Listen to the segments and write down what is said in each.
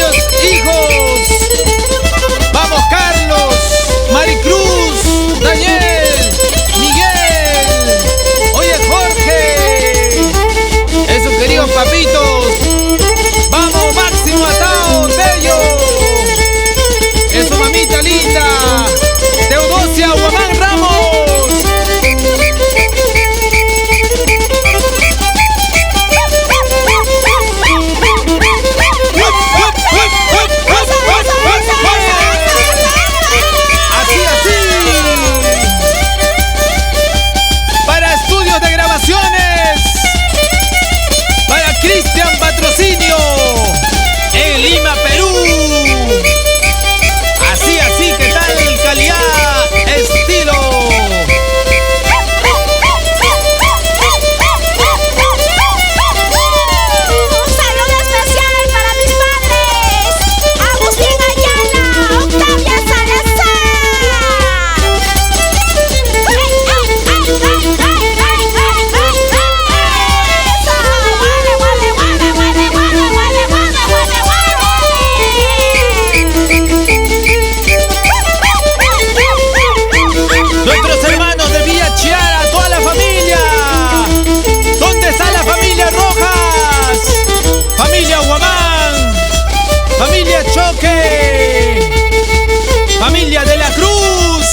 varios hijos. Vamos, Carlos, Maricruz, Daniel, Miguel. Oye, Jorge. Esos queridos papitos. Vamos, Máximo Atao, Tello. Eso, mamita linda. Teodosia Guamán Ramos. Cristian Patrocinio en Lima, Perú. Así, ¿qué tal? Calidad, estilo. Un saludo especial para mis padres, Agustín Ayala, Octavia Salazar. Nuestros hermanos de Villa Chiara, toda la familia. ¿Dónde está la familia Rojas? Familia Guamán, familia Choque, familia de la Cruz.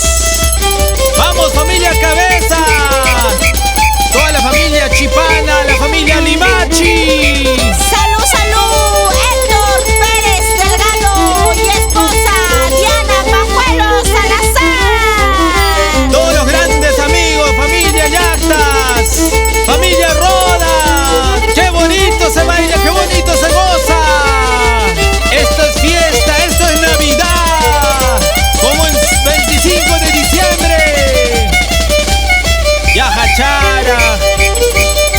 Vamos, familia Cabeza. Toda la familia Chipana, la familia Limachi. Salud, Héctor Pérez Delgado y esposa Diana Pajuelo Salazar. Todos los grandes amigos, familia Yactas, familia Roda. ¡Qué bonito se baila, qué bonito se goza! Esto es fiesta, esto es Navidad, como el 25 de diciembre. Yajachara,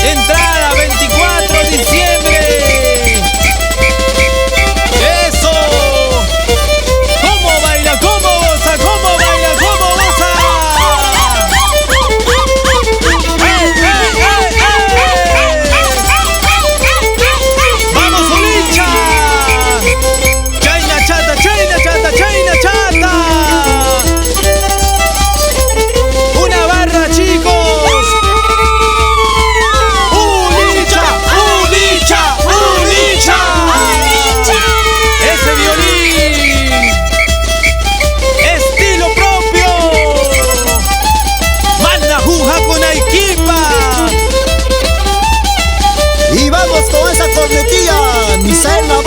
entrada 24 de diciembre. ¡Eso! ¿Cómo baila, cómo goza, cómo baila, cómo goza! ¡Vamos, Olincha! ¡Chaina chata, chaina chata, chaina chata! ¡Una barra, chicos! ¡Ulicha, Ulicha, Ulicha! ¡Ese violín! ¡Estilo propio! ¡Manda juja con Aikipa! Y vamos con esa cornetilla, Misael Navarro.